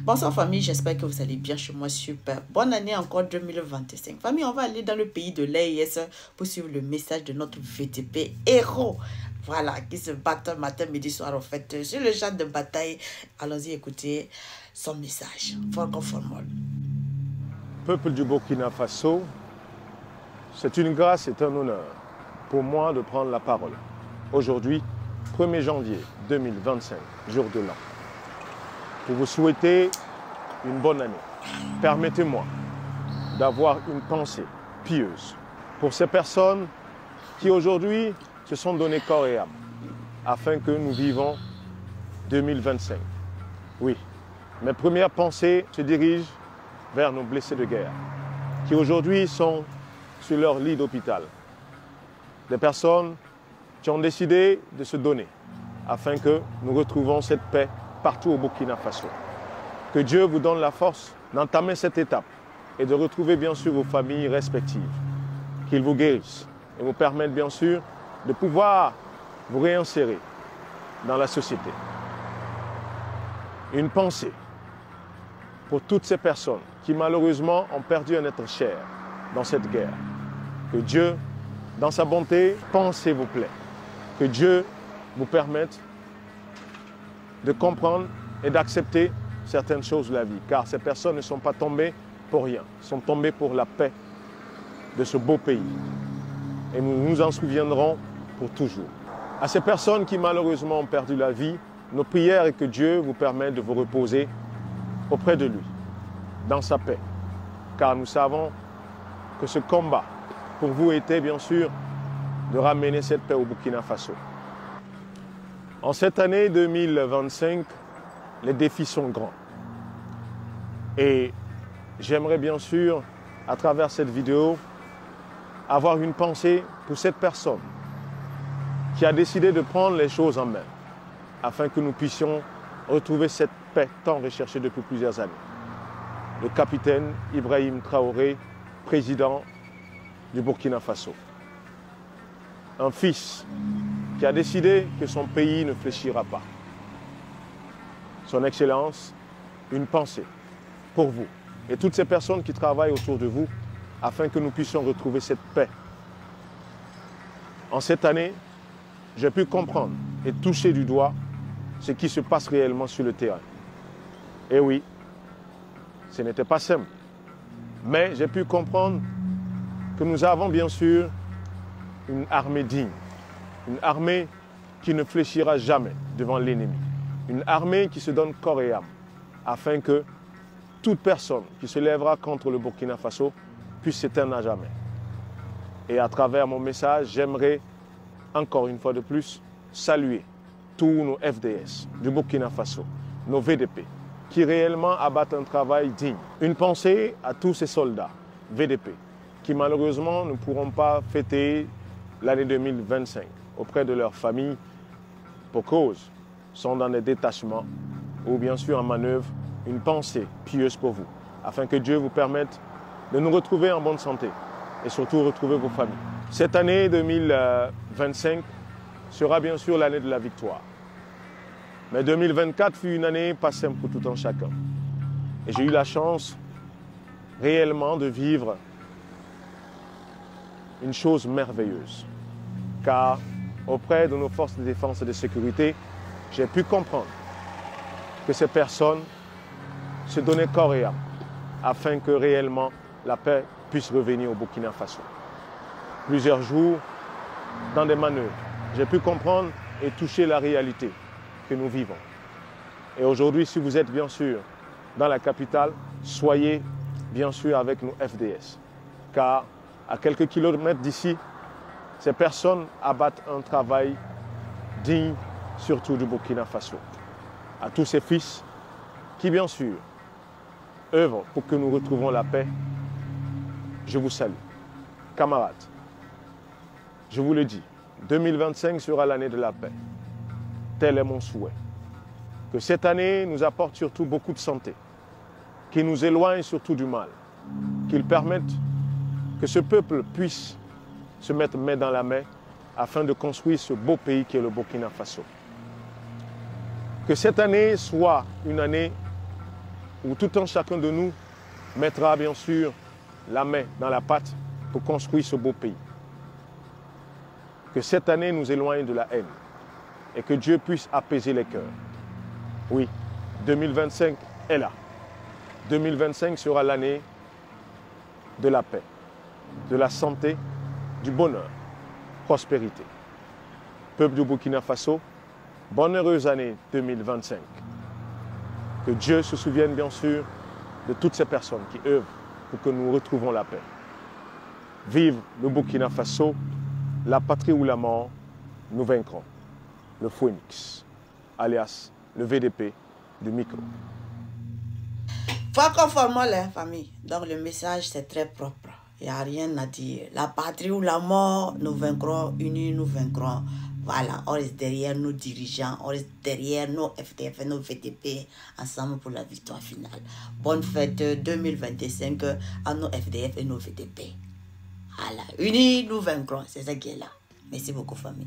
Bonsoir famille, j'espère que vous allez bien chez moi, super. Bonne année encore 2025. Famille, on va aller dans le pays de l'AIS pour suivre le message de notre VTP héros. Voilà, qui se battent matin, midi, soir en fait sur le champ de bataille. Allons-y écouter son message. Peuple du Burkina Faso, c'est une grâce et un honneur pour moi de prendre la parole. Aujourd'hui, 1er janvier 2025, jour de l'an, pour vous souhaiter une bonne année. Permettez-moi d'avoir une pensée pieuse pour ces personnes qui aujourd'hui se sont donné corps et âme afin que nous vivons 2025. Oui, mes premières pensées se dirigent vers nos blessés de guerre qui aujourd'hui sont sur leur lit d'hôpital. Des personnes qui ont décidé de se donner afin que nous retrouvons cette paix partout au Burkina Faso. Que Dieu vous donne la force d'entamer cette étape et de retrouver bien sûr vos familles respectives. Qu'il vous guérisse et vous permette bien sûr de pouvoir vous réinsérer dans la société. Une pensée pour toutes ces personnes qui malheureusement ont perdu un être cher dans cette guerre. Que Dieu, dans sa bonté, pense et vous plaît. Que Dieu vous permette de comprendre et d'accepter certaines choses de la vie. Car ces personnes ne sont pas tombées pour rien. Elles sont tombées pour la paix de ce beau pays. Et nous nous en souviendrons pour toujours. À ces personnes qui malheureusement ont perdu la vie, nos prières est que Dieu vous permette de vous reposer auprès de lui, dans sa paix. Car nous savons que ce combat pour vous était bien sûr de ramener cette paix au Burkina Faso. En cette année 2025, les défis sont grands. Et j'aimerais bien sûr, à travers cette vidéo, avoir une pensée pour cette personne qui a décidé de prendre les choses en main afin que nous puissions retrouver cette paix tant recherchée depuis plusieurs années. Le capitaine Ibrahim Traoré, président du Burkina Faso. Un fils qui a décidé que son pays ne fléchira pas. Son Excellence, une pensée pour vous et toutes ces personnes qui travaillent autour de vous afin que nous puissions retrouver cette paix. En cette année, j'ai pu comprendre et toucher du doigt ce qui se passe réellement sur le terrain. Et oui, ce n'était pas simple, mais j'ai pu comprendre que nous avons bien sûr une armée digne, une armée qui ne fléchira jamais devant l'ennemi, une armée qui se donne corps et âme, afin que toute personne qui se lèvera contre le Burkina Faso puisse s'éteindre à jamais. Et à travers mon message, j'aimerais encore une fois de plus saluer tous nos FDS du Burkina Faso, nos VDP, qui réellement abattent un travail digne. Une pensée à tous ces soldats VDP qui malheureusement ne pourront pas fêter l'année 2025 auprès de leurs familles pour cause, sont dans des détachements ou bien sûr en manœuvre. Une pensée pieuse pour vous, afin que Dieu vous permette de nous retrouver en bonne santé et surtout retrouver vos familles. Cette année 2025 sera bien sûr l'année de la victoire. Mais 2024 fut une année pas simple pour tout un chacun. Et j'ai eu la chance réellement de vivre une chose merveilleuse. Car auprès de nos forces de défense et de sécurité, j'ai pu comprendre que ces personnes se donnaient corps et âme afin que réellement la paix puisse revenir au Burkina Faso. Plusieurs jours dans des manœuvres, j'ai pu comprendre et toucher la réalité que nous vivons. Et aujourd'hui, si vous êtes bien sûr dans la capitale, soyez bien sûr avec nos FDS. Car à quelques kilomètres d'ici, ces personnes abattent un travail digne, surtout du Burkina Faso. À tous ces fils qui, bien sûr, œuvrent pour que nous retrouvions la paix, je vous salue. Camarades, je vous le dis, 2025 sera l'année de la paix. Tel est mon souhait. Que cette année nous apporte surtout beaucoup de santé, qu'il nous éloigne surtout du mal, qu'il permette que ce peuple puisse se mettre main dans la main afin de construire ce beau pays qui est le Burkina Faso. Que cette année soit une année où tout un chacun de nous mettra bien sûr la main dans la pâte pour construire ce beau pays. Que cette année nous éloigne de la haine et que Dieu puisse apaiser les cœurs. Oui, 2025 est là. 2025 sera l'année de la paix, de la santé, du bonheur, prospérité. Peuple du Burkina Faso, bonne heureuse année 2025. Que Dieu se souvienne bien sûr de toutes ces personnes qui œuvrent pour que nous retrouvons la paix. Vive le Burkina Faso, la patrie ou la mort, nous vaincrons. Le Phoenix, alias le VDP du micro. Francophone, la famille. Donc le message c'est très propre. Il n'y a rien à dire. La patrie ou la mort, nous vaincrons, unis nous vaincrons. Voilà, on reste derrière nos dirigeants, on reste derrière nos FDF et nos VTP ensemble pour la victoire finale. Bonne fête 2025 à nos FDF et nos VTP. Voilà, unis nous vaincrons, c'est ça qui est là. Merci beaucoup famille.